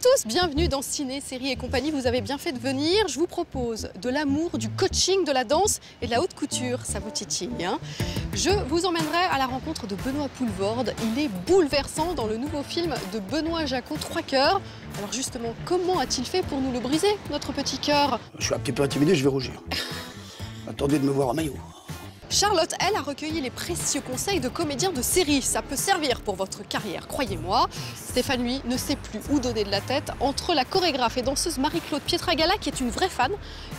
tous, bienvenue dans Ciné, Séries et compagnie. Vous avez bien fait de venir. Je vous propose de l'amour, du coaching, de la danse et de la haute couture. Ça vous titille, hein? Je vous emmènerai à la rencontre de Benoît Poelvoorde. Il est bouleversant dans le nouveau film de Benoît Jacquot, 3 cœurs. Alors justement, comment a-t-il fait pour nous le briser, notre petit cœur? Je suis un petit peu intimidé, je vais rougir. Attendez de me voir en maillot. Charlotte, elle, a recueilli les précieux conseils de comédiens de série. Ça peut servir pour votre carrière, croyez-moi. Stéphane, lui, ne sait plus où donner de la tête entre la chorégraphe et danseuse Marie-Claude Pietragala, qui est une vraie fan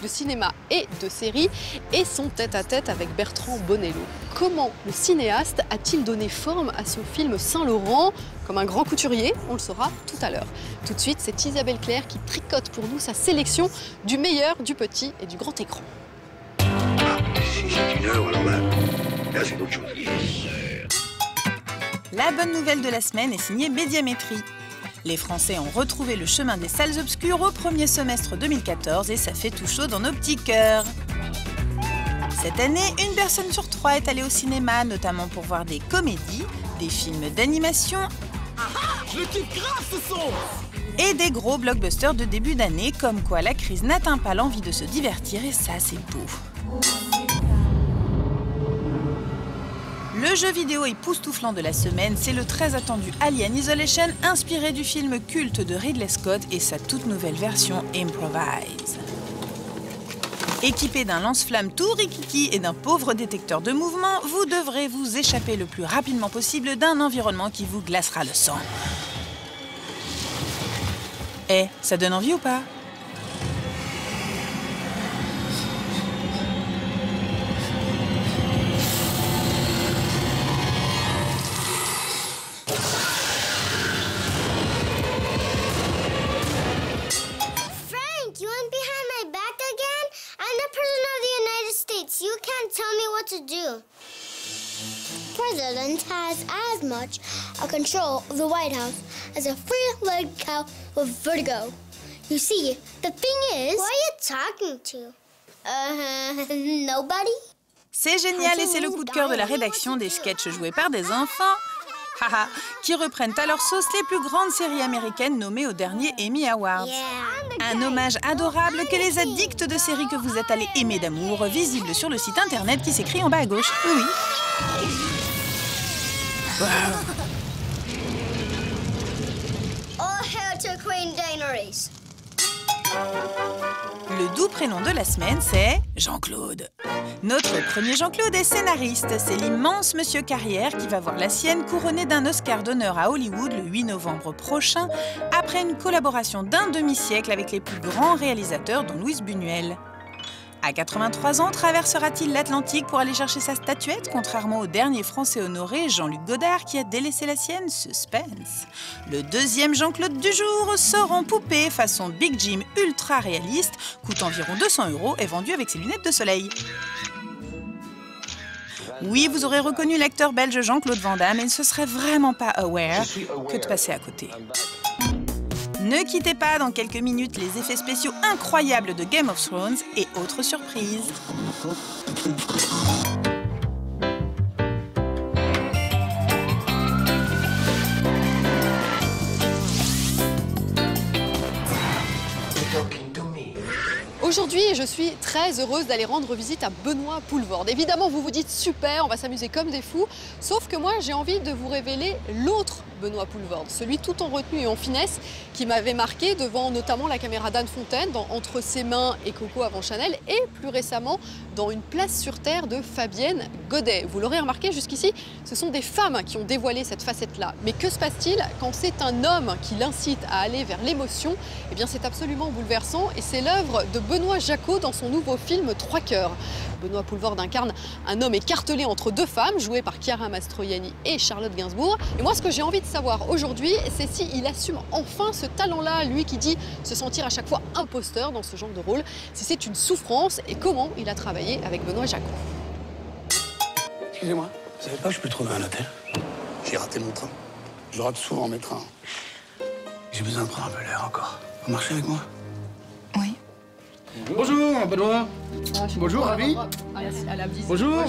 de cinéma et de série, et son tête-à-tête avec Bertrand Bonello. Comment le cinéaste a-t-il donné forme à son film Saint-Laurent? Comme un grand couturier, on le saura tout à l'heure. Tout de suite, c'est Isabelle Claire qui tricote pour nous sa sélection du meilleur, du petit et du grand écran. Si c'est une heure, alors là c'est autre chose. La bonne nouvelle de la semaine est signée Médiamétrie. Les Français ont retrouvé le chemin des salles obscures au premier semestre 2014 et ça fait tout chaud dans nos petits cœurs. Cette année, une personne sur 3 est allée au cinéma, notamment pour voir des comédies, des films d'animation Je kiffe grave ce son! et des gros blockbusters de début d'année, comme quoi la crise n'atteint pas l'envie de se divertir et ça, c'est beau. Le jeu vidéo époustouflant de la semaine, c'est le très attendu Alien Isolation, inspiré du film culte de Ridley Scott et sa toute nouvelle version Improvise. Équipé d'un lance-flamme tout rikiki et d'un pauvre détecteur de mouvement, vous devrez vous échapper le plus rapidement possible d'un environnement qui vous glacera le sang. Eh, ça donne envie ou pas ? You can't tell me what to do. President has as much a control of the White House as a three-legged cow with vertigo. You see, the thing is... Who are you talking to? Nobody? C'est génial et c'est le coup de cœur de la rédaction des sketchs joués par des enfants haha, qui reprennent à leur sauce les plus grandes séries américaines nommées au dernier Emmy Awards. Un hommage adorable que les addicts de séries que vous êtes allés aimer d'amour, visible sur le site internet qui s'écrit en bas à gauche. Oui, oui. All hail to Queen Daenerys. Le doux prénom de la semaine, c'est Jean-Claude. Notre premier Jean-Claude est scénariste. C'est l'immense monsieur Carrière qui va voir la sienne couronnée d'un Oscar d'honneur à Hollywood le 8 novembre prochain, après une collaboration d'un demi-siècle avec les plus grands réalisateurs, dont Louis Buñuel. À 83 ans, traversera-t-il l'Atlantique pour aller chercher sa statuette, contrairement au dernier Français honoré, Jean-Luc Godard, qui a délaissé la sienne? Suspense. Le deuxième Jean-Claude du jour sort en poupée, façon Big Jim ultra réaliste, coûte environ 200 € et vendu avec ses lunettes de soleil. Oui, vous aurez reconnu l'acteur belge Jean-Claude Van Damme et ne se serait vraiment pas aware que de passer à côté. Ne quittez pas, dans quelques minutes, les effets spéciaux incroyables de Game of Thrones et autres surprises. Aujourd'hui, je suis très heureuse d'aller rendre visite à Benoît Poelvoorde. Évidemment, vous vous dites super, on va s'amuser comme des fous. Sauf que moi, j'ai envie de vous révéler l'autre Benoît Poelvoorde, celui tout en retenue et en finesse qui m'avait marqué devant notamment la caméra d'Anne Fontaine dans Entre ses mains et Coco avant Chanel et plus récemment dans Une place sur terre de Fabienne Godet. Vous l'aurez remarqué jusqu'ici, ce sont des femmes qui ont dévoilé cette facette-là. Mais que se passe-t-il quand c'est un homme qui l'incite à aller vers l'émotion? Eh bien, c'est absolument bouleversant et c'est l'œuvre de Benoît Jacquot dans son nouveau film 3 cœurs. Benoît Poelvoorde incarne un homme écartelé entre deux femmes, jouées par Chiara Mastroianni et Charlotte Gainsbourg. Et moi, ce que j'ai envie de savoir aujourd'hui, c'est s'il assume enfin ce talent-là, lui qui dit se sentir à chaque fois imposteur dans ce genre de rôle, si c'est une souffrance et comment il a travaillé avec Benoît Jacquot. Excusez-moi, vous savez pas que je peux trouver un hôtel? J'ai raté mon train. Je rate souvent mes trains. J'ai besoin de prendre un peu l'air encore. Vous marchez avec moi? Oui. Bonjour, Benoît. Bonjour, Ravi. Bonjour.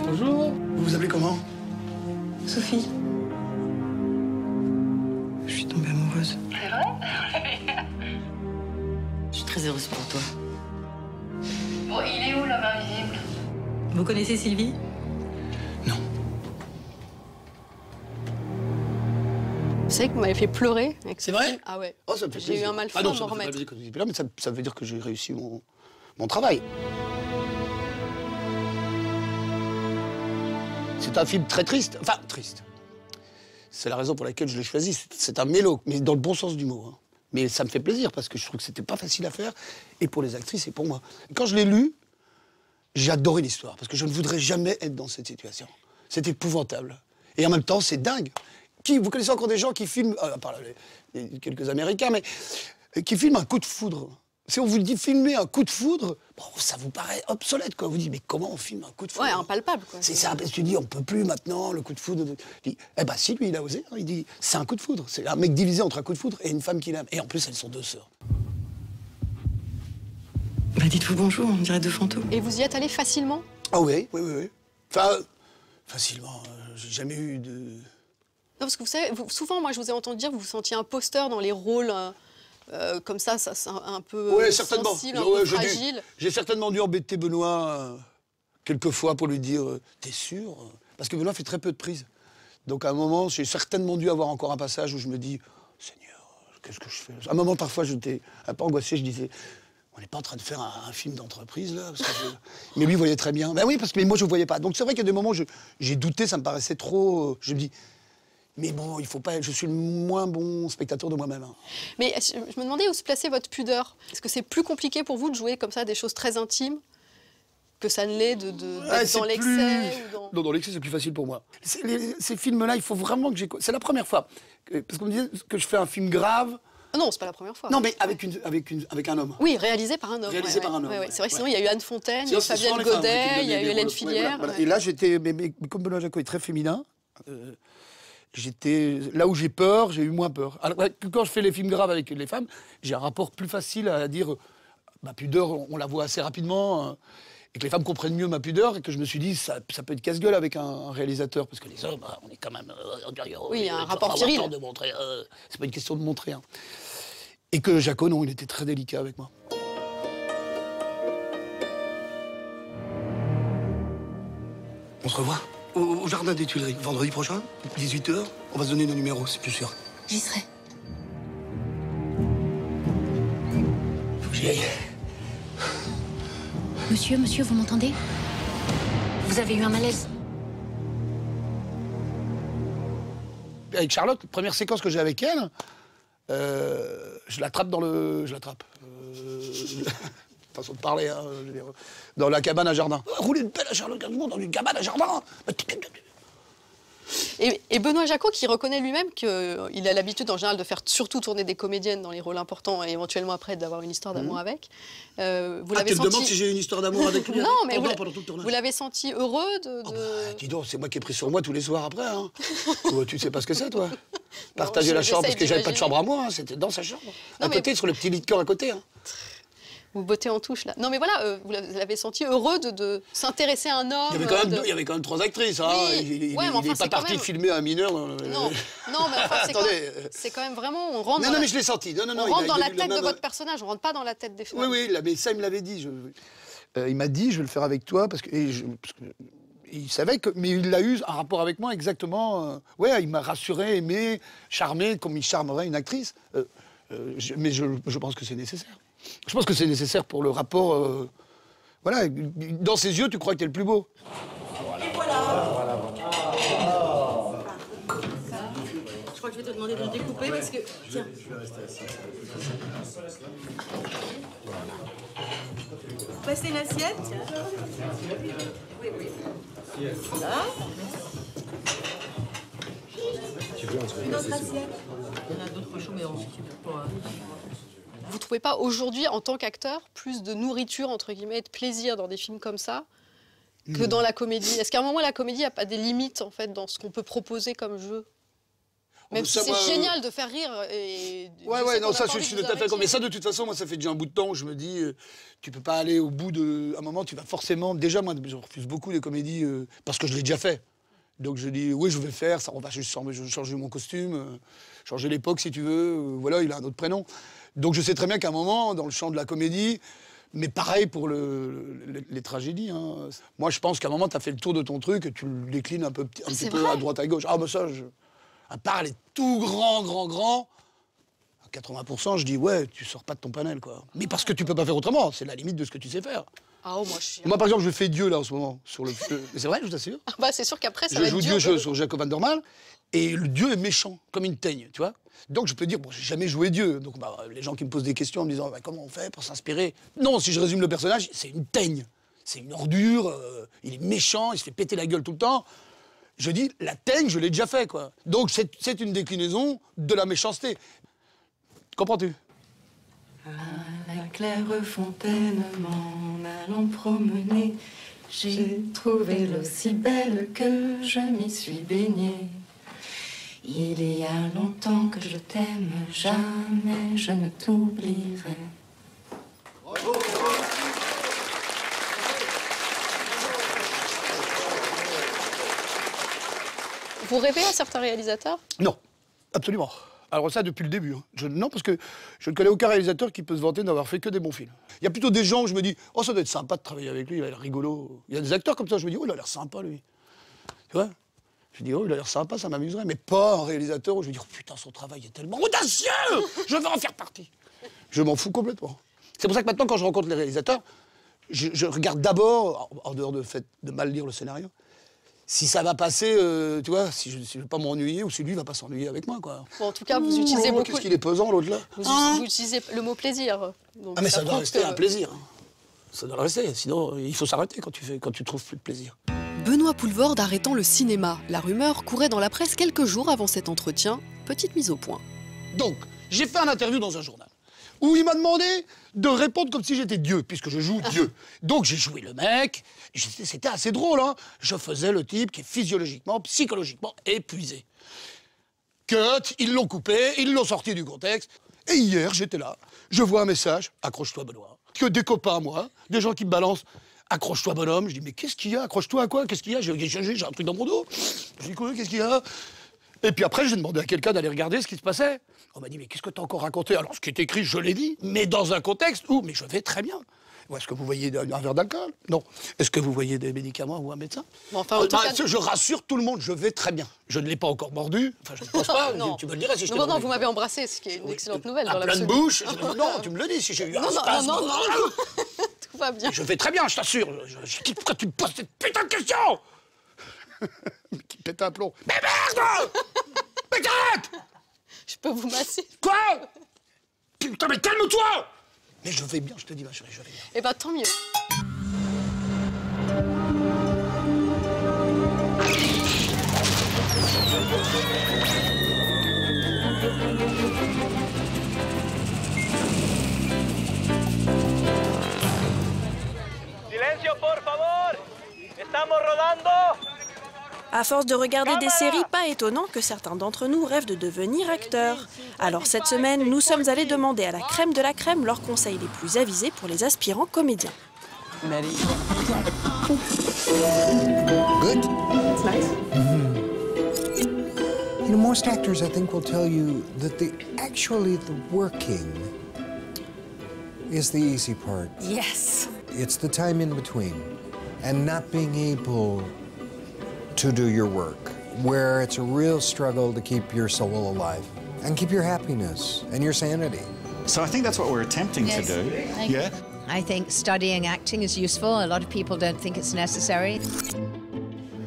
Bonjour. Vous vous appelez comment? Sophie. Je suis tombée amoureuse. C'est vrai? très heureuse pour toi. Bon, il est où l'homme invisible? Vous connaissez Sylvie? Non. Vous savez que vous m'avez fait pleurer avec ce C'est vrai? film. Ah ouais. Oh, ça me fait J'ai plaisir. eu un mal fou Ah non, à ça m'en me fait pas remettre. plaisir que vous ayez là, mais ça veut dire que j'ai réussi mon travail. C'est un film très triste. Enfin, triste. C'est la raison pour laquelle je l'ai choisi. C'est un mélo, mais dans le bon sens du mot. Hein. Mais ça me fait plaisir parce que je trouve que c'était pas facile à faire, et pour les actrices et pour moi. Quand je l'ai lu, j'ai adoré l'histoire parce que je ne voudrais jamais être dans cette situation. C'est épouvantable. Et en même temps, c'est dingue. Vous connaissez encore des gens qui filment, à part quelques Américains, mais qui filment un coup de foudre. Si on vous dit filmer un coup de foudre, bon, ça vous paraît obsolète, quoi. Vous dites, mais comment on filme un coup de foudre? Ouais, impalpable, quoi. C'est ça, parce que tu dis, on peut plus maintenant, le coup de foudre. Je dis, eh ben si, lui, il a osé. Hein. Il dit, c'est un coup de foudre. C'est un mec divisé entre un coup de foudre et une femme qu'il aime. Et en plus, elles sont deux sœurs. Bah dites-vous bonjour, on dirait deux fantômes. Et vous y êtes allé facilement? Ah oui. Enfin, facilement. J'ai jamais eu de... Non, parce que vous savez, souvent, moi, je vous ai entendu dire que vous vous sentiez imposteur dans les rôles comme ça c'est un peu certainement. sensible, un peu fragile. J'ai certainement dû embêter Benoît quelques fois pour lui dire t'es sûr? Parce que Benoît fait très peu de prises. Donc à un moment, j'ai certainement dû avoir encore un passage où je me dis Seigneur, qu'est-ce que je fais? À un moment, parfois, j'étais un peu angoissé. Je disais on n'est pas en train de faire un film d'entreprise, là parce que Mais lui, il voyait très bien. Ben oui, parce que moi, je ne voyais pas. Donc c'est vrai qu'il y a des moments où j'ai douté, ça me paraissait trop... je me dis... Mais bon, il faut pas. Je suis le moins bon spectateur de moi-même. Hein. Mais je me demandais où se plaçait votre pudeur. Est-ce que c'est plus compliqué pour vous de jouer comme ça des choses très intimes que ça ne l'est d'être dans l'excès ou dans... Non, dans l'excès, c'est plus facile pour moi. Ces films-là, il faut vraiment que j'ai... C'est la première fois. Parce qu'on me disait que je fais un film grave. Non, c'est pas la première fois. Non, mais avec un homme. Oui, réalisé par un homme. Réalisé par un homme. C'est vrai que sinon, il y a eu Anne Fontaine, il y a eu Fabienne Godet, il y a eu Hélène Filière. Voilà. Et là, j'étais... Mais comme Benoît Jacot est très féminin... J'étais là où j'ai peur, j'ai eu moins peur. Alors, quand je fais les films graves avec les femmes, j'ai un rapport plus facile à dire ma pudeur, on la voit assez rapidement, et que les femmes comprennent mieux ma pudeur, et que je me suis dit ça peut être casse-gueule avec un réalisateur, parce que les hommes, on est quand même oui, il y a un rapport viril. De montrer, c'est pas une question de montrer. Hein. Et que Jacot, non, il était très délicat avec moi. On se revoit au Jardin des Tuileries, vendredi prochain, 18h. On va se donner nos numéros, c'est plus sûr. J'y serai. Faut que j'y aille. Monsieur, vous m'entendez? Vous avez eu un malaise? Avec Charlotte, première séquence que j'ai avec elle, je l'attrape dans le... Je l'attrape. Façon de parler, hein, je veux dire, dans la cabane à jardin. Rouler une pelle à Charlotte Gainsbourg dans une cabane à jardin. Et Benoît Jacot, qui reconnaît lui-même qu'il a l'habitude en général de faire surtout tourner des comédiennes dans les rôles importants et éventuellement après d'avoir une histoire d'amour avec. Vous l'avez tu senti... me demandes si j'ai une histoire d'amour avec lui? Non, mais pendant tout le tournage. vous l'avez senti heureux de... Oh bah, dis donc, c'est moi qui ai pris sur moi tous les soirs après. Hein. Tu sais pas ce que c'est, toi? Partager la chambre, parce que j'avais pas de chambre à moi, hein, c'était dans sa chambre. Non, à côté, sur le petit lit de camp à côté. Hein. Vous bottez en touche, là. Non, mais voilà, vous l'avez senti heureux de s'intéresser à un homme. Il y avait quand même 3 actrices. Hein. Oui. Il n'est pas parti filmer un mineur. Non, mais enfin, c'est quand même vraiment... On rentre non, mais je l'ai senti. On rentre dans la tête de votre personnage, on rentre pas dans la tête des femmes. Oui, mais ça, il me l'avait dit. Il m'a dit, je vais le faire avec toi, parce que il savait que... Mais il a eu un rapport avec moi exactement... il m'a rassuré, aimé, charmé, comme il charmerait une actrice. Mais je pense que c'est nécessaire. Je pense que c'est nécessaire pour le rapport... voilà, dans ses yeux, tu crois que t'es le plus beau. Et voilà. Je crois que je vais te demander de le découper parce que... Tiens. Passez l'assiette. Oui. Voilà. Une autre assiette. Il y en a d'autres chauds, mais on s'y fait pas. Vous trouvez pas aujourd'hui, en tant qu'acteur, plus de nourriture, entre guillemets, et de plaisir dans des films comme ça que dans la comédie? Est-ce qu'à un moment, la comédie n'a pas des limites, en fait, dans ce qu'on peut proposer comme jeu? Même si c'est génial de faire rire et... non, ça, je suis tout à fait d'accord. Mais ça, de toute façon, moi, ça fait déjà un bout de temps où je me dis, tu peux pas aller au bout de... À un moment, tu vas forcément... Déjà, moi, je refuse beaucoup les comédies parce que je l'ai déjà fait. Donc je dis, oui, je vais faire, ça, on va juste changer mon costume, changer l'époque si tu veux, voilà, il a un autre prénom. Donc je sais très bien qu'à un moment, dans le champ de la comédie, mais pareil pour les tragédies, hein. Moi je pense qu'à un moment, tu as fait le tour de ton truc et tu le déclines un petit peu à droite, à gauche. Ah bah ça, à part les tout grands, à 80%, je dis, ouais, tu sors pas de ton panel, quoi. Mais parce que tu peux pas faire autrement, c'est la limite de ce que tu sais faire. Ah, oh, moi, par exemple, je fais Dieu, là, en ce moment, sur le... Mais c'est vrai, je t'assure. Ah bah, c'est sûr qu'après, ça va être dur. Je joue Dieu sur Jacob van der Maal, et le Dieu est méchant, comme une teigne, tu vois. Donc, je peux dire, bon, j'ai jamais joué Dieu. Donc, bah, les gens qui me posent des questions en me disant, bah, comment on fait pour s'inspirer? Non, si je résume le personnage, c'est une teigne. C'est une ordure, il est méchant, il se fait péter la gueule tout le temps. Je dis, la teigne, je l'ai déjà fait, quoi. Donc, c'est une déclinaison de la méchanceté. Comprends-tu? À la claire fontaine, m'en allant promener, j'ai trouvé l'eau si belle que je m'y suis baignée. Il y a longtemps que je t'aime, jamais je ne t'oublierai. Vous rêvez à certains réalisateurs? Non, absolument. Alors ça, depuis le début. Hein. Non, parce que je ne connais aucun réalisateur qui peut se vanter d'avoir fait que des bons films. Il y a plutôt des gens où je me dis, oh, ça doit être sympa de travailler avec lui, il a l'air rigolo. Il y a des acteurs comme ça, je me dis, oh, il a l'air sympa, lui. Tu vois? Je dis, oh, il a l'air sympa, ça m'amuserait. Mais pas un réalisateur où je me dis, oh putain, son travail est tellement audacieux, je veux en faire partie. Je m'en fous complètement. C'est pour ça que maintenant, quand je rencontre les réalisateurs, je regarde d'abord, en dehors du fait de mal lire le scénario, si ça va passer, tu vois, si je ne vais pas m'ennuyer ou si lui va pas s'ennuyer avec moi, quoi. Bon, en tout cas, vous utilisez beaucoup... Qu'est-ce qu'il est pesant, l'autre, là. Vous utilisez le mot plaisir. Donc ah, mais ça doit rester un plaisir. Ça doit rester, sinon il faut s'arrêter quand tu trouves plus de plaisir. Benoît Poelvoorde arrêtant le cinéma. La rumeur courait dans la presse quelques jours avant cet entretien. Petite mise au point. Donc, j'ai fait un interview dans un journal où il m'a demandé de répondre comme si j'étais Dieu, puisque je joue Dieu. Donc j'ai joué le mec, c'était assez drôle, hein. Je faisais le type qui est physiologiquement, psychologiquement épuisé. Cut, ils l'ont coupé, ils l'ont sorti du contexte. Et hier, j'étais là, je vois un message, accroche-toi Benoît. Que des copains à moi, des gens qui me balancent, accroche-toi bonhomme. Je dis, mais qu'est-ce qu'il y a? Accroche-toi à quoi? Qu'est-ce qu'il y a? J'ai un truc dans mon dos. Je dis, quoi? Qu'est-ce qu'il y a? Et puis après, j'ai demandé à quelqu'un d'aller regarder ce qui se passait. On m'a dit, mais qu'est-ce que t'as encore raconté? Alors, ce qui est écrit, je l'ai dit, mais dans un contexte où, mais je vais très bien. Ou est-ce que vous voyez un verre d'alcool? Non. Est-ce que vous voyez des médicaments ou un médecin? Bon, enfin, en tout cas... Je rassure tout le monde, je vais très bien. Je ne l'ai pas encore mordu. Enfin, je ne pense pas. Non. Tu me le dirais si je t'ai Non, vous m'avez embrassé, ce qui est une excellente nouvelle. À pleine bouche. Non, tu me le dis si j'ai eu un spasme. Non. Tout va bien. Je vais très bien, je t'assure. Pourquoi tu me poses cette putain de question? Qui pète un plomb. Mais merde! Mais arrête! Je peux vous masser? Quoi? Putain, mais calme-toi! Mais je vais bien, je te dis, ma chérie, je vais bien. Eh ben, tant mieux. Silencio, por favor. Estamos rodando. À force de regarder des séries, pas étonnant que certains d'entre nous rêvent de devenir acteurs. Alors cette semaine, nous sommes allés demander à la crème de la crème leurs conseils les plus avisés pour les aspirants comédiens. Good? It's nice. You know, most actors, I think, will tell you that the working is the easy part. Yes. It's the time in between and not being able to do your work, where it's a real struggle to keep your soul alive and keep your happiness and your sanity. So I think that's what we're attempting to do. Yeah. I think studying acting is useful. A lot of people don't think it's necessary.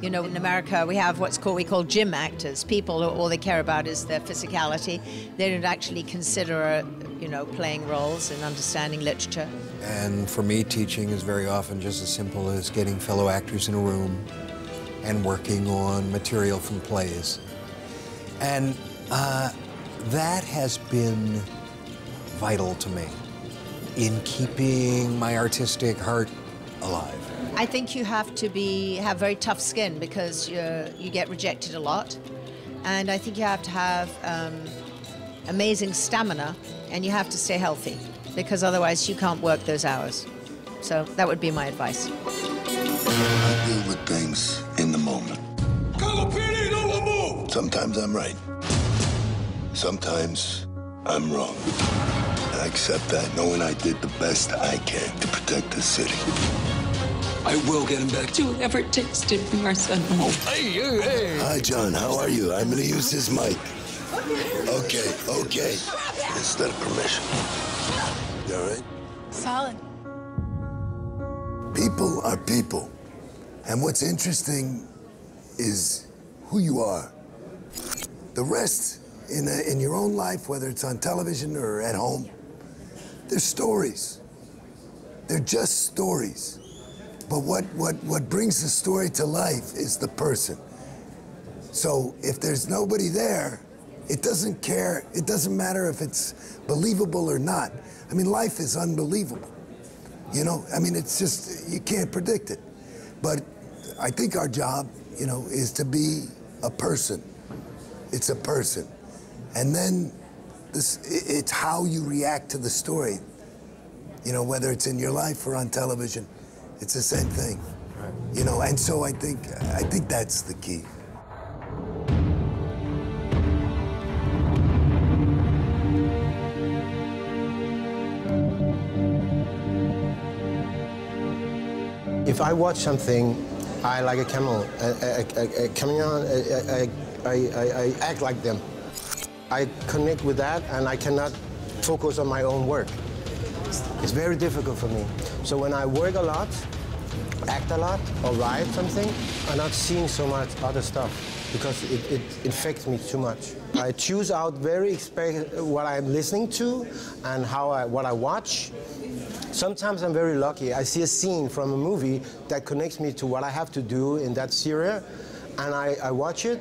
You know, in America, we have we call gym actors. People who all they care about is their physicality. They don't actually consider, you know, playing roles and understanding literature. And for me, teaching is very often just as simple as getting fellow actors in a room and working on material from plays. And that has been vital to me in keeping my artistic heart alive. I think you have to have very tough skin because you get rejected a lot. And I think you have to have amazing stamina and you have to stay healthy because otherwise you can't work those hours. So that would be my advice. I deal with things in the moment. Go! Chicago PD, no one move! Sometimes I'm right. Sometimes I'm wrong. And I accept that, knowing I did the best I can to protect the city. I will get him back. Do whatever it takes to bring our son home. Hey, hey, hey! Hi, John. How are you? I'm going to use his mic. Okay. Instead of permission. You all right? Solid. People are people. And what's interesting is who you are. The rest, in your own life, whether it's on television or at home, they're stories. They're just stories. But what brings the story to life is the person. So if there's nobody there, it doesn't matter if it's believable or not. I mean, life is unbelievable. You know, I mean, it's just, you can't predict it. But I think our job, you know, is to be a person. It's a person. And then it's how you react to the story. You know, whether it's in your life or on television, it's the same thing. You know, and so I think that's the key. If I watch something, I like a camel, coming on, I act like them. I connect with that, and I cannot focus on my own work. It's very difficult for me. So when I work a lot, act a lot, or write something, I'm not seeing so much other stuff because it affects me too much. I choose out what I'm listening to and what I watch. Sometimes I'm very lucky. I see a scene from a movie that connects me to what I have to do in that series, and I watch it,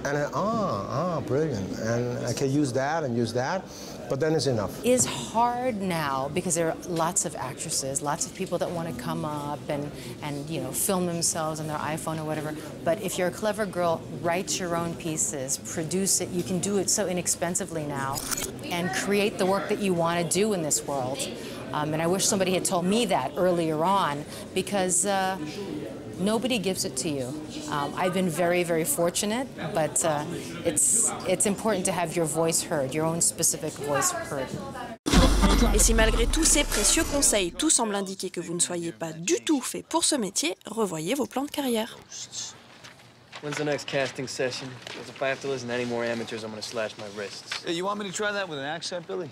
and brilliant. And I can use that and use that, but then it's enough. It's hard now because there are lots of actresses, lots of people that want to come up and you know, film themselves on their iPhone or whatever. But if you're a clever girl, write your own pieces, produce it. You can do it so inexpensively now and create the work that you want to do in this world. And I wish somebody had told me that earlier on, because nobody gives it to you. I've been very, very fortunate, but it's important to have your voice heard, your own specific voice heard. Et si malgré tous ces précieux conseils, tout semble indiquer que vous ne soyez pas du tout fait pour ce métier, revoyez vos plans de carrière. When's the next casting session? Because if I have to listen to any more amateurs, I'm going to slash my wrists. Hey, you want me to try that with an accent, Billy?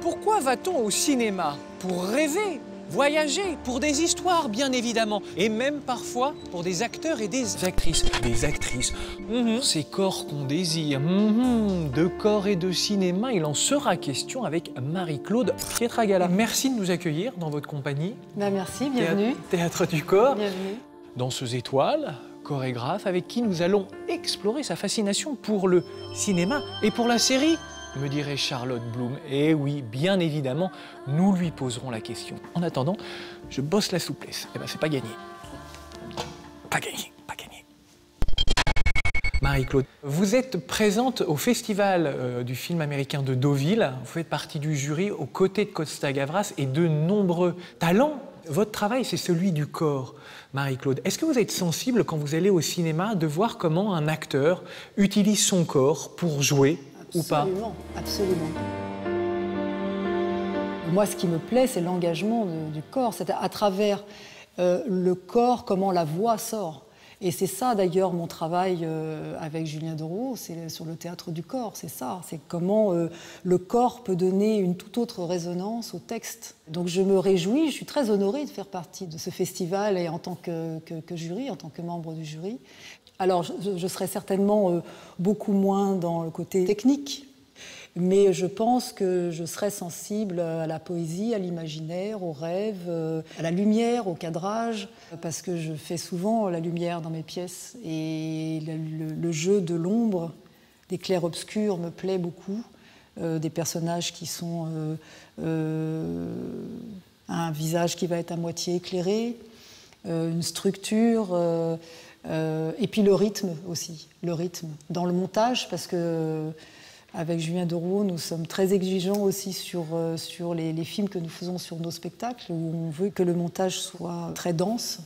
Pourquoi va-t-on au cinéma? Pour rêver, voyager, pour des histoires, bien évidemment, et même parfois pour des acteurs et des actrices. Des actrices, ces corps qu'on désire. De corps et de cinéma, il en sera question avec Marie-Claude Pietragala. Merci de nous accueillir dans votre compagnie. Merci, bienvenue. Théâtre du corps. Bienvenue. Danseuse étoile, chorégraphe, avec qui nous allons explorer sa fascination pour le cinéma et pour la série, me dirait Charlotte Bloom. Et oui, bien évidemment, nous lui poserons la question. En attendant, je bosse la souplesse. Eh ben, c'est pas gagné. Pas gagné, pas gagné. Marie-Claude, vous êtes présente au festival du film américain de Deauville. Vous faites partie du jury aux côtés de Costa Gavras et de nombreux talents. Votre travail, c'est celui du corps, Marie-Claude. Est-ce que vous êtes sensible, quand vous allez au cinéma, de voir comment un acteur utilise son corps pour jouer ou pas? Absolument, absolument. Moi, ce qui me plaît, c'est l'engagement du corps. C'est à travers le corps, comment la voix sort. Et c'est ça, d'ailleurs, mon travail avec Julien Dereau, c'est sur le théâtre du corps, c'est ça. C'est comment le corps peut donner une toute autre résonance au texte. Donc je me réjouis, je suis très honorée de faire partie de ce festival et en tant que jury, en tant que membre du jury. Alors, je serai certainement beaucoup moins dans le côté technique, mais je pense que je serai sensible à la poésie, à l'imaginaire, au rêve, à la lumière, au cadrage, parce que je fais souvent la lumière dans mes pièces. Et le jeu de l'ombre, des clairs-obscurs me plaît beaucoup, des personnages qui sont un visage qui va être à moitié éclairé, une structure Et puis le rythme aussi, le rythme. Dans le montage, parce que avec Julien Derouault, nous sommes très exigeants aussi sur les films que nous faisons sur nos spectacles, où on veut que le montage soit très dense.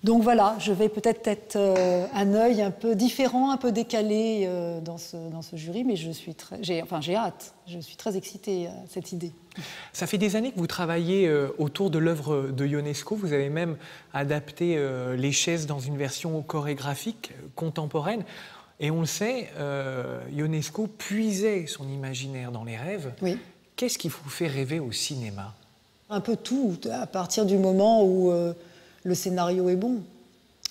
Donc voilà, je vais peut-être être un œil un peu différent, un peu décalé dans ce jury, mais j'ai hâte, je suis très excitée à cette idée. Ça fait des années que vous travaillez autour de l'œuvre de Ionesco. Vous avez même adapté Les chaises dans une version chorégraphique contemporaine. Et on le sait, Ionesco puisait son imaginaire dans les rêves. Oui. Qu'est-ce qui vous fait rêver au cinéma? Un peu tout, à partir du moment où le scénario est bon.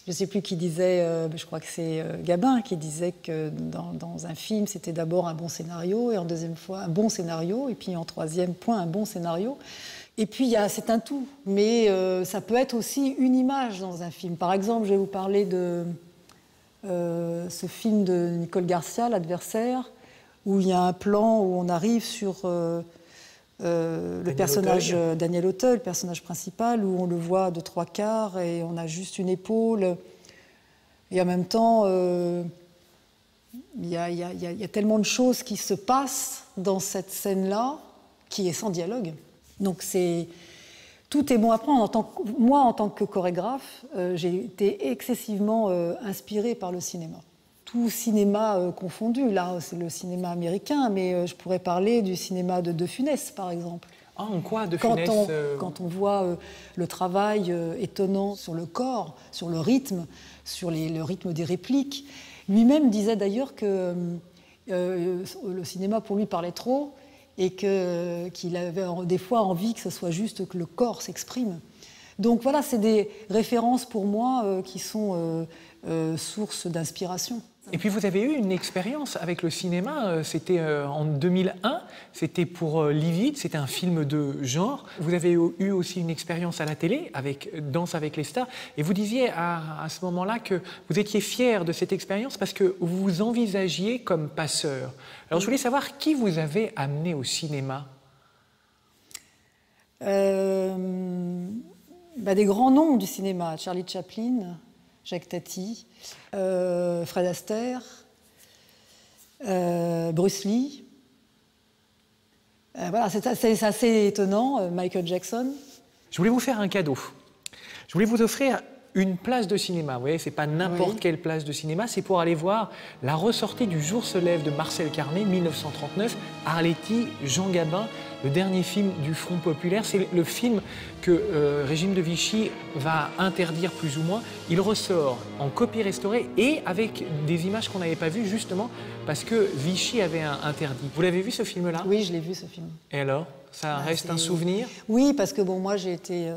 Je ne sais plus qui disait, je crois que c'est Gabin qui disait que dans un film, c'était d'abord un bon scénario, et en deuxième fois un bon scénario, et puis en troisième point un bon scénario. Et puis c'est un tout, mais ça peut être aussi une image dans un film. Par exemple, je vais vous parler de ce film de Nicole Garcia, L'Adversaire, où il y a un plan où on arrive sur le personnage Daniel Auteuil, le personnage principal, où on le voit de 3/4 et on a juste une épaule. Et en même temps, il y a tellement de choses qui se passent dans cette scène-là qui est sans dialogue. Donc tout est bon à prendre. Moi, en tant que chorégraphe, j'ai été excessivement inspirée par le cinéma. Tout cinéma confondu. Là, c'est le cinéma américain, mais je pourrais parler du cinéma de Funès, par exemple. Ah, en quoi, De Funès Quand on voit le travail étonnant sur le corps, sur le rythme des répliques. Lui-même disait d'ailleurs que le cinéma, pour lui, parlait trop, et qu'il avait des fois envie que ce soit juste que le corps s'exprime. Donc voilà, c'est des références pour moi qui sont source d'inspiration. Et puis vous avez eu une expérience avec le cinéma, c'était en 2001, c'était pour Livide, c'était un film de genre. Vous avez eu aussi une expérience à la télé avec Danse avec les stars, et vous disiez à ce moment-là que vous étiez fier de cette expérience parce que vous vous envisagiez comme passeur. Alors je voulais savoir qui vous avez amené au cinéma. Des grands noms du cinéma, Charlie Chaplin, Jacques Tati, Fred Astaire, Bruce Lee. Voilà, c'est assez étonnant, Michael Jackson. Je voulais vous faire un cadeau. Je voulais vous offrir une place de cinéma. Vous voyez, c'est pas n'importe quelle place de cinéma, c'est pour aller voir la ressortie du Jour se lève de Marcel Carné, 1939, Arletty, Jean Gabin, le dernier film du Front populaire. C'est le film que régime de Vichy va interdire plus ou moins. Il ressort en copie restaurée et avec des images qu'on n'avait pas vues justement parce que Vichy avait interdit. Vous l'avez vu ce film-là? Oui, je l'ai vu ce film. Et alors, ça reste un souvenir? Oui, parce que bon, moi j'ai été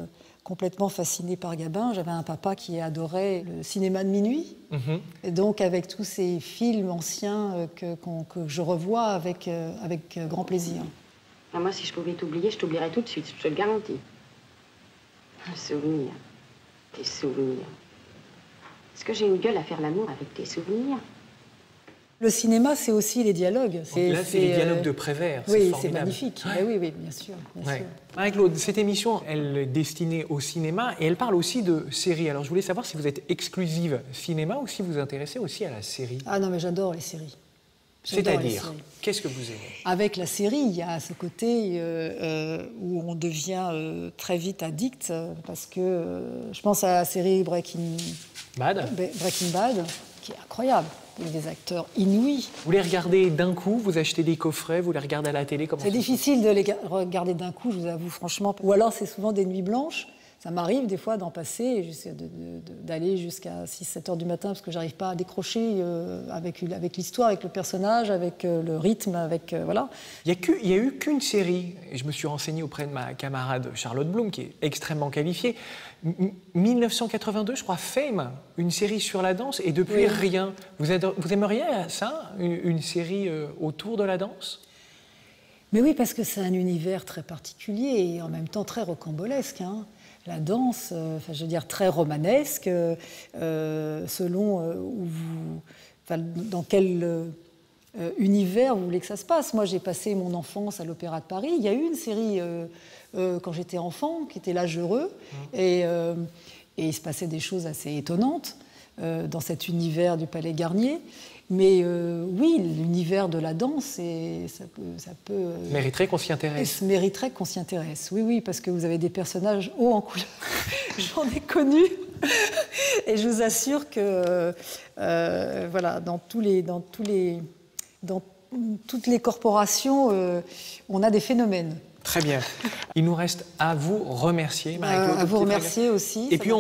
complètement fascinée par Gabin. J'avais un papa qui adorait le cinéma de minuit. Et donc avec tous ces films anciens que je revois avec grand plaisir. Moi, si je pouvais t'oublier, je t'oublierais tout de suite, je te le garantis. Un souvenir. Tes souvenirs. Est-ce que j'ai une gueule à faire l'amour avec tes souvenirs? Le cinéma, c'est aussi les dialogues. Là, c'est les dialogues de Prévert. Oui, c'est magnifique. Oui, bien sûr. Marie-Claude, cette émission, elle est destinée au cinéma et elle parle aussi de séries. Alors, je voulais savoir si vous êtes exclusive cinéma ou si vous vous intéressez aussi à la série. Ah non, mais j'adore les séries. C'est-à-dire, qu'est-ce que vous aimez? Avec la série, il y a ce côté où on devient très vite addict, parce que je pense à la série Breaking Bad, qui est incroyable. Il y a des acteurs inouïs. Vous les regardez d'un coup, vous achetez des coffrets, vous les regardez à la télé? C'est difficile de les regarder d'un coup, je vous avoue franchement. Ou alors c'est souvent des nuits blanches. Ça m'arrive des fois d'en passer, d'aller jusqu'à 6-7 heures du matin parce que j'arrive pas à décrocher avec l'histoire, avec le personnage, avec le rythme, voilà. Il y a eu qu'une série, et je me suis renseigné auprès de ma camarade Charlotte Bloom, qui est extrêmement qualifiée. 1982, je crois, Fame, une série sur la danse, et depuis rien. Vous aimeriez ça, une série autour de la danse? Mais oui, parce que c'est un univers très particulier et en même temps très rocambolesque, hein. La danse, je veux dire, très romanesque, selon dans quel univers vous voulez que ça se passe. Moi, j'ai passé mon enfance à l'Opéra de Paris. Il y a eu une série, quand j'étais enfant, qui était L'Âge heureux, et il se passait des choses assez étonnantes. dans cet univers du Palais Garnier. Mais oui, l'univers de la danse, ça peut mériterait qu'on s'y intéresse. Mériterait qu'on s'y intéresse, oui, oui, parce que vous avez des personnages hauts en couleur. J'en ai connu. Et je vous assure que, voilà, dans toutes les corporations, on a des phénomènes. Très bien. Il nous reste à vous remercier, Marie-Claude. À vous remercier aussi. Et puis,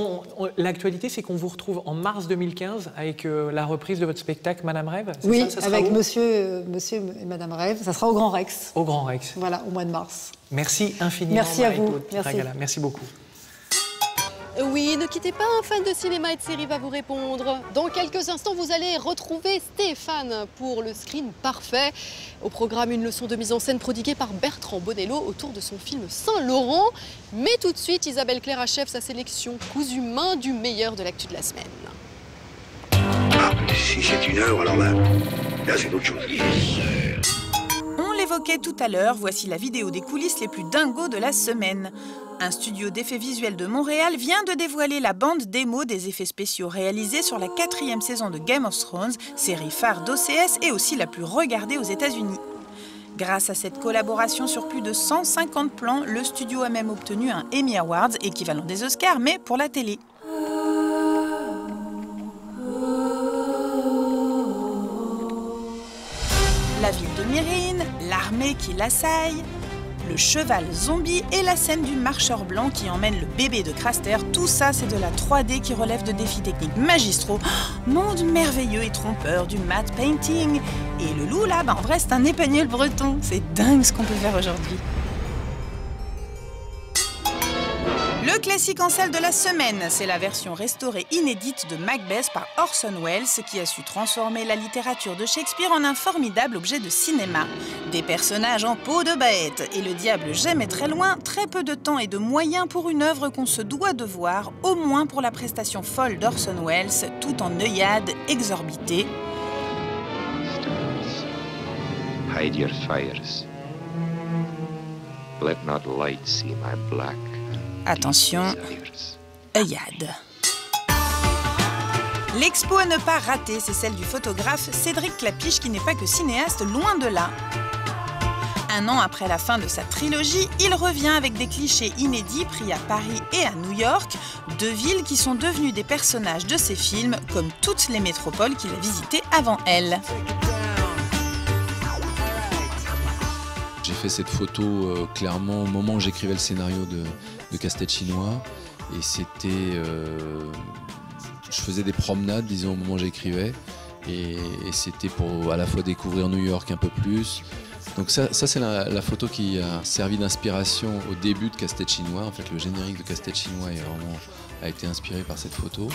l'actualité, c'est qu'on vous retrouve en mars 2015 avec la reprise de votre spectacle Madame Rêve. Oui, ça avec monsieur et Madame Rêve. Ça sera au Grand Rex. Au Grand Rex. Voilà, au mois de mars. Merci infiniment, Merci à vous. Merci. Merci beaucoup. Oui, ne quittez pas, un fan de cinéma et de série va vous répondre. Dans quelques instants, vous allez retrouver Stéphane pour le screen parfait. Au programme, une leçon de mise en scène prodiguée par Bertrand Bonello autour de son film Saint-Laurent. Mais tout de suite, Isabelle Claire achève sa sélection cousu main du meilleur de l'actu de la semaine. Ah, si c'est une heure, alors là c'est autre chose. On l'évoquait tout à l'heure, voici la vidéo des coulisses les plus dingos de la semaine. Un studio d'effets visuels de Montréal vient de dévoiler la bande démo des effets spéciaux réalisés sur la 4e saison de Game of Thrones, série phare d'OCS et aussi la plus regardée aux États-Unis. Grâce à cette collaboration sur plus de 150 plans, le studio a même obtenu un Emmy Awards, équivalent des Oscars, mais pour la télé. La ville de Myrrine, l'armée qui l'assaille, le cheval zombie et la scène du marcheur blanc qui emmène le bébé de Craster, tout ça c'est de la 3D qui relève de défis techniques magistraux. Oh, monde merveilleux et trompeur du matte painting. Et le loup là, en vrai c'est un épagneul breton. C'est dingue ce qu'on peut faire aujourd'hui. Le classique en salle de la semaine, c'est la version restaurée inédite de Macbeth par Orson Welles qui a su transformer la littérature de Shakespeare en un formidable objet de cinéma. Des personnages en peau de bête et le diable jamais très loin, très peu de temps et de moyens pour une œuvre qu'on se doit de voir, au moins pour la prestation folle d'Orson Welles, tout en œillade exorbitée. Hide your fires. Let not light see my black. Attention, œillade. L'expo à ne pas rater, c'est celle du photographe Cédric Clapiche qui n'est pas que cinéaste, loin de là. Un an après la fin de sa trilogie, il revient avec des clichés inédits pris à Paris et à New York, deux villes qui sont devenues des personnages de ses films, comme toutes les métropoles qu'il a visitées avant elle. J'ai fait cette photo clairement au moment où j'écrivais le scénario de Casse-tête chinois. Et c'était... je faisais des promenades, disons, au moment où j'écrivais. Et c'était pour à la fois découvrir New York un peu plus. Donc ça c'est la photo qui a servi d'inspiration au début de Casse-tête chinois. En fait, le générique de Casse-tête chinois a été inspiré par cette photo.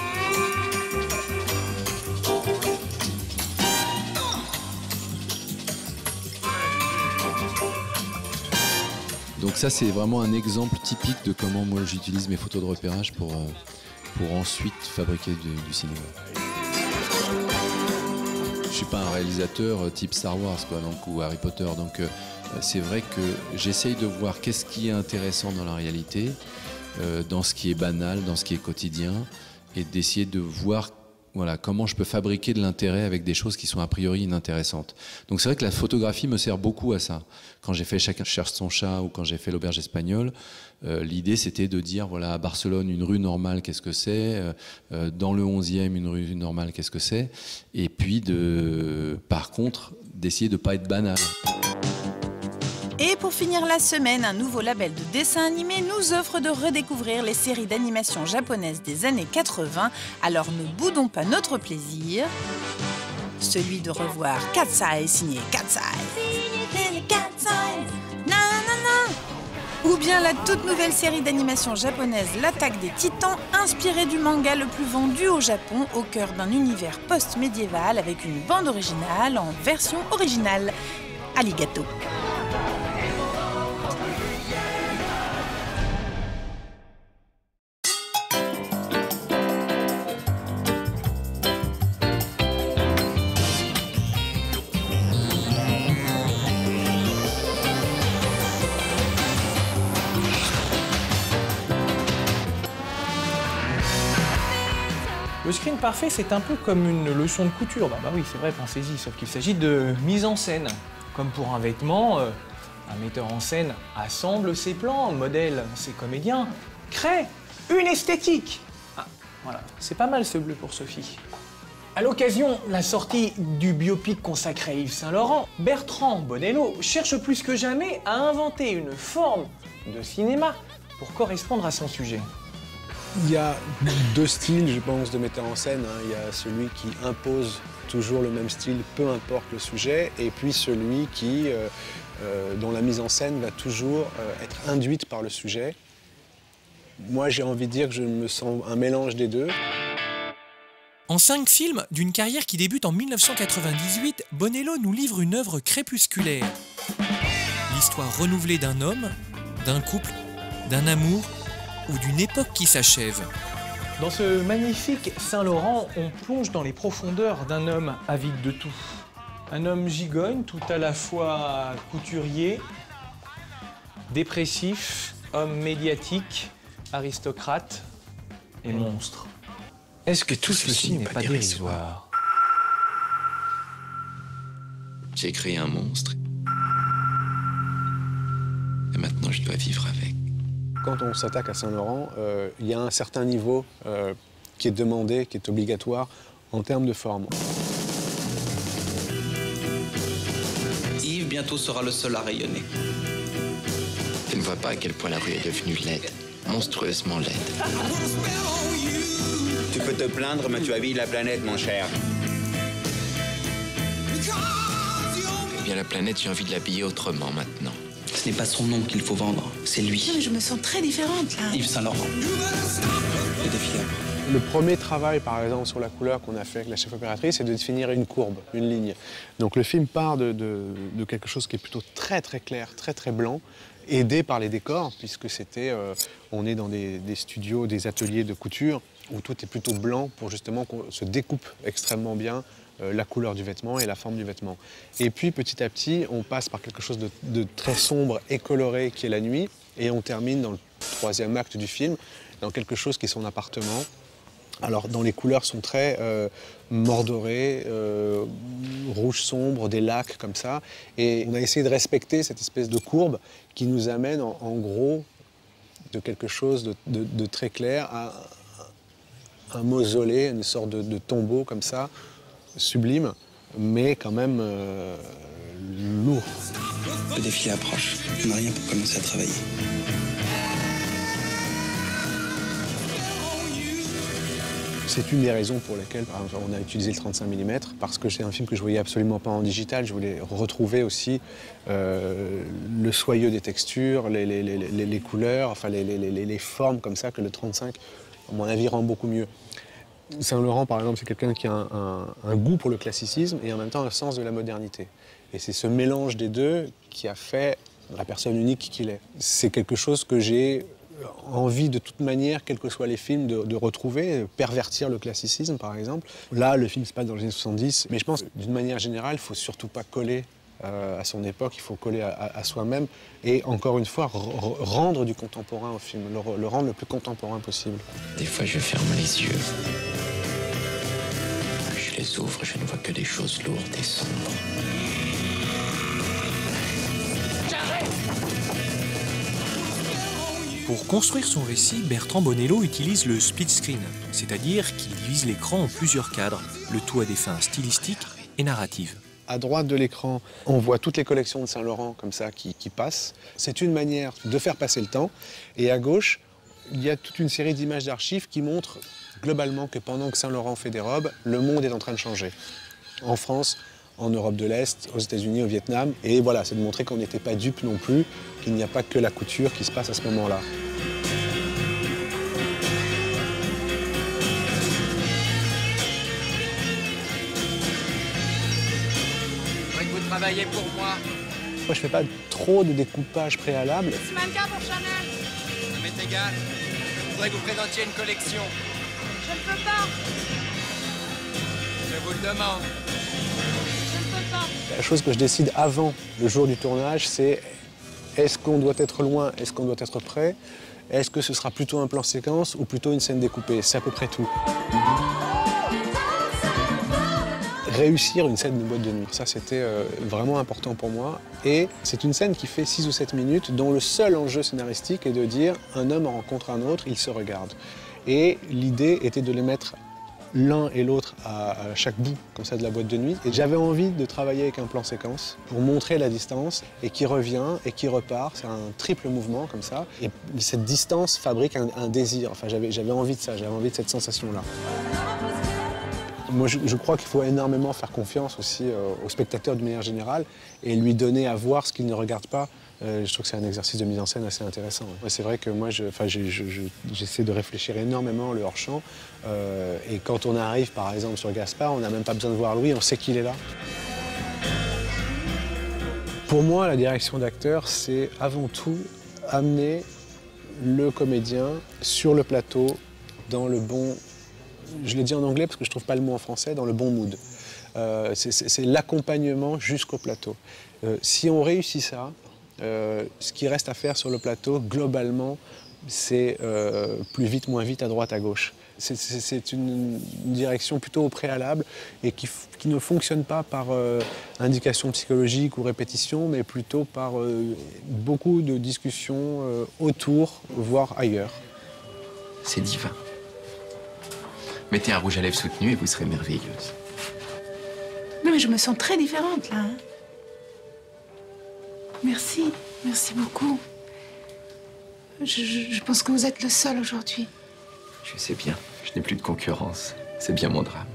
Donc ça, c'est vraiment un exemple typique de comment moi j'utilise mes photos de repérage pour ensuite fabriquer du cinéma. Je suis pas un réalisateur type Star Wars quoi, donc, ou Harry Potter, donc c'est vrai que j'essaye de voir qu'est-ce qui est intéressant dans la réalité, dans ce qui est banal, dans ce qui est quotidien, et d'essayer de voir voilà, comment je peux fabriquer de l'intérêt avec des choses qui sont a priori inintéressantes. Donc c'est vrai que la photographie me sert beaucoup à ça. Quand j'ai fait Chacun cherche son chat ou quand j'ai fait L'Auberge espagnole, l'idée c'était de dire, voilà, à Barcelone, une rue normale, qu'est-ce que c'est, dans le 11e, une rue normale, qu'est-ce que c'est, et puis par contre, d'essayer de ne pas être banal. Et pour finir la semaine, un nouveau label de dessin animé nous offre de redécouvrir les séries d'animation japonaises des années 80. Alors ne boudons pas notre plaisir, celui de revoir Cat's Eye signé Cat's Eye. Ou bien la toute nouvelle série d'animation japonaise L'Attaque des Titans, inspirée du manga le plus vendu au Japon, au cœur d'un univers post-médiéval avec une bande originale en version originale. Arigato. Le screen parfait, c'est un peu comme une leçon de couture. Bah oui, c'est vrai, pensez-y, sauf qu'il s'agit de mise en scène. Comme pour un vêtement, un metteur en scène assemble ses plans, modèle ses comédiens, crée une esthétique. Ah, voilà, c'est pas mal ce bleu pour Sophie. À l'occasion de la sortie du biopic consacré à Yves Saint-Laurent, Bertrand Bonello cherche plus que jamais à inventer une forme de cinéma pour correspondre à son sujet. Il y a deux styles, je pense, de metteur en scène. Il y a celui qui impose toujours le même style, peu importe le sujet, et puis celui qui, dont la mise en scène va toujours être induite par le sujet. Moi, j'ai envie de dire que je me sens un mélange des deux. En 5 films d'une carrière qui débute en 1998, Bonello nous livre une œuvre crépusculaire. L'histoire renouvelée d'un homme, d'un couple, d'un amour ou d'une époque qui s'achève. Dans ce magnifique Saint-Laurent, on plonge dans les profondeurs d'un homme avide de tout. Un homme gigogne, tout à la fois couturier, dépressif, homme médiatique, aristocrate et monstre. Est-ce que tout ceci n'est pas dérisoire? J'ai créé un monstre. Et maintenant, je dois vivre avec. Quand on s'attaque à Saint-Laurent, il y a un certain niveau qui est demandé, qui est obligatoire en termes de forme. Yves bientôt sera le seul à rayonner. Tu ne vois pas à quel point la rue est devenue laide, monstrueusement laide. Tu peux te plaindre, mais tu habilles la planète, mon cher. Eh bien, la planète, j'ai envie de l'habiller autrement maintenant. Ce n'est pas son nom qu'il faut vendre, c'est lui. Non, mais je me sens très différente, là. Yves Saint-Laurent. Le défi après. Le premier travail, par exemple, sur la couleur qu'on a fait avec la chef opératrice, c'est de définir une courbe, une ligne. Donc le film part de quelque chose qui est plutôt très très clair, très très blanc, aidé par les décors, puisque on est dans des studios, des ateliers de couture, où tout est plutôt blanc pour justement qu'on se découpe extrêmement bien la couleur du vêtement et la forme du vêtement. Et puis petit à petit, on passe par quelque chose de très sombre et coloré qui est la nuit, et on termine dans le troisième acte du film, dans quelque chose qui est son appartement. Alors, dont les couleurs sont très mordorées, rouge sombre, des lacs comme ça. Et on a essayé de respecter cette espèce de courbe qui nous amène en gros de quelque chose de très clair à un mausolée, une sorte de tombeau comme ça, sublime, mais quand même lourd. Le défi approche. On n'a rien pour commencer à travailler. C'est une des raisons pour lesquelles on a utilisé le 35 mm, parce que c'est un film que je voyais absolument pas en digital. Je voulais retrouver aussi le soyeux des textures, les couleurs, enfin les formes comme ça que le 35, à mon avis, rend beaucoup mieux. Saint-Laurent, par exemple, c'est quelqu'un qui a un goût pour le classicisme et en même temps un sens de la modernité. Et c'est ce mélange des deux qui a fait la personne unique qu'il est. C'est quelque chose que j'ai envie de toute manière, quels que soient les films, de retrouver, pervertir le classicisme par exemple. Là, le film se passe dans les années 70, mais je pense d'une manière générale, il ne faut surtout pas coller à son époque, il faut coller à soi-même et encore une fois, rendre du contemporain au film, le rendre le plus contemporain possible. Des fois, je ferme les yeux. Puis je les ouvre, je ne vois que des choses lourdes et sombres. Pour construire son récit, Bertrand Bonello utilise le split screen, c'est-à-dire qu'il divise l'écran en plusieurs cadres, le tout à des fins stylistiques et narratives. À droite de l'écran, on voit toutes les collections de Saint-Laurent comme ça qui passent. C'est une manière de faire passer le temps. Et à gauche, il y a toute une série d'images d'archives qui montrent globalement que pendant que Saint-Laurent fait des robes, le monde est en train de changer. En France, en Europe de l'Est, aux États-Unis, au Vietnam. Et voilà, c'est de montrer qu'on n'était pas dupes non plus, qu'il n'y a pas que la couture qui se passe à ce moment-là. Vous travaillez pour moi. Moi, je ne fais pas trop de découpage préalable. C'est mannequin pour Chanel. Ça m'est égal. Je voudrais que vous présentiez une collection. Je ne peux pas. Je vous le demande. La chose que je décide avant le jour du tournage, c'est est-ce qu'on doit être loin, est-ce qu'on doit être près, est-ce que ce sera plutôt un plan séquence ou plutôt une scène découpée, c'est à peu près tout. réussir une scène de boîte de nuit. Ça, c'était vraiment important pour moi. Et c'est une scène qui fait 6 ou 7 minutes, dont le seul enjeu scénaristique est de dire un homme rencontre un autre, ils se regardent. Et l'idée était de les mettre l'un et l'autre à chaque bout comme ça de la boîte de nuit. Et j'avais envie de travailler avec un plan séquence pour montrer la distance et qui revient et qui repart. C'est un triple mouvement comme ça. Et cette distance fabrique un désir. Enfin, j'avais envie de ça, j'avais envie de cette sensation-là. Moi, je crois qu'il faut énormément faire confiance aussi au spectateur de manière générale et lui donner à voir ce qu'il ne regarde pas. Je trouve que c'est un exercice de mise en scène assez intéressant. C'est vrai que moi, j'essaie de réfléchir énormément le hors-champ. Et quand on arrive, par exemple, sur Gaspard, on n'a même pas besoin de voir Louis, on sait qu'il est là. Pour moi, la direction d'acteur, c'est avant tout amener le comédien sur le plateau dans le bon... Je l'ai dit en anglais parce que je ne trouve pas le mot en français, dans le bon mood. C'est l'accompagnement jusqu'au plateau. Si on réussit ça, ce qui reste à faire sur le plateau, globalement, c'est plus vite, moins vite, à droite, à gauche. C'est une direction plutôt au préalable et qui ne fonctionne pas par indication psychologique ou répétition, mais plutôt par beaucoup de discussions autour, voire ailleurs. C'est divin. Mettez un rouge à lèvres soutenu et vous serez merveilleuse. Non, mais je me sens très différente, là. Hein. Merci. Merci beaucoup. Je pense que vous êtes le seul aujourd'hui. Je sais bien. Je n'ai plus de concurrence. C'est bien mon drame.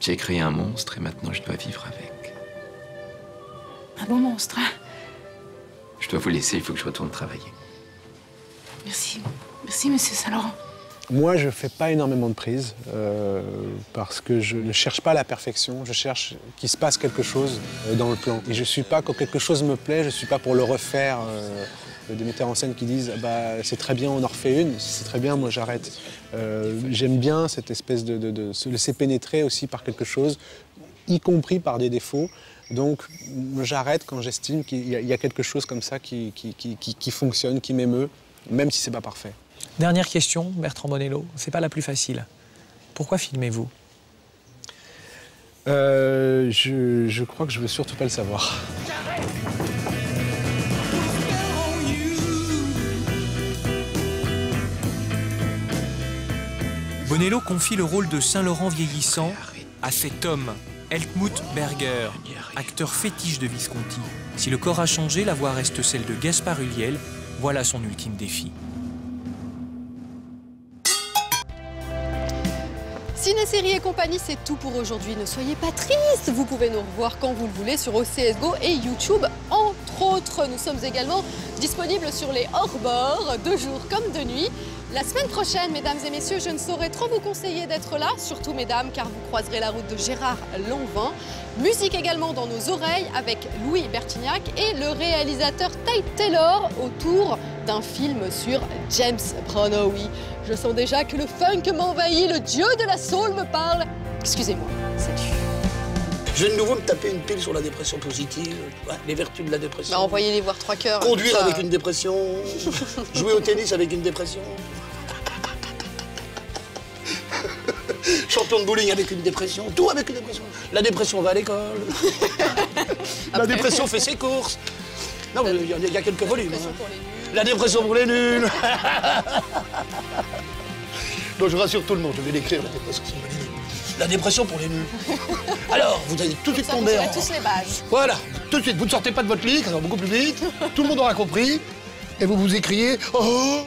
J'ai créé un monstre et maintenant je dois vivre avec. Un bon monstre, hein? Je dois vous laisser, il faut que je retourne travailler. Merci. Merci, monsieur Saint-Laurent. Moi, je ne fais pas énormément de prises parce que je ne cherche pas la perfection, je cherche qu'il se passe quelque chose dans le plan. Et je ne suis pas, quand quelque chose me plaît, je ne suis pas pour le refaire. Des metteurs en scène qui disent bah, c'est très bien, on en refait une, c'est très bien, moi j'arrête. J'aime bien cette espèce de se laisser pénétrer aussi par quelque chose, y compris par des défauts. Donc j'arrête quand j'estime qu'il y a quelque chose comme ça qui fonctionne, qui m'émeut, même si c'est pas parfait. Dernière question, Bertrand Bonello, c'est pas la plus facile. Pourquoi filmez-vous? Je crois que je veux surtout pas le savoir. Bonello confie le rôle de Saint-Laurent vieillissant à cet homme, Helmut Berger, acteur fétiche de Visconti. Si le corps a changé, la voix reste celle de Gaspard Ulliel. Voilà son ultime défi. Ciné, série et compagnie, c'est tout pour aujourd'hui. Ne soyez pas tristes, vous pouvez nous revoir quand vous le voulez sur OCSGO et YouTube, entre autres. Nous sommes également disponibles sur les hors-bords, de jour comme de nuit. La semaine prochaine, mesdames et messieurs, je ne saurais trop vous conseiller d'être là, surtout mesdames, car vous croiserez la route de Gérard Lanvin. Musique également dans nos oreilles avec Louis Bertignac et le réalisateur Tate Taylor autour d'un film sur James Brown. Oh oui, je sens déjà que le funk m'envahit, le dieu de la soul me parle. Excusez-moi, salut. Je viens de nouveau me taper une pile sur la dépression positive, les vertus de la dépression. Bah, envoyez-les voir 3 cœurs. Conduire avec une dépression, jouer au tennis avec une dépression. Champion de bowling avec une dépression, tout avec une dépression. La dépression va à l'école. La dépression fait ses courses. Non, il y a quelques volumes. La dépression pour les nuls. Donc je rassure tout le monde, je vais l'écrire, la dépression pour les nuls. La dépression pour les nuls. Alors, vous allez tout de suite tomber en... tous les bases. Voilà, tout de suite, vous ne sortez pas de votre lit, ça va beaucoup plus vite. Tout le monde aura compris. Et vous vous écriez « Oh !»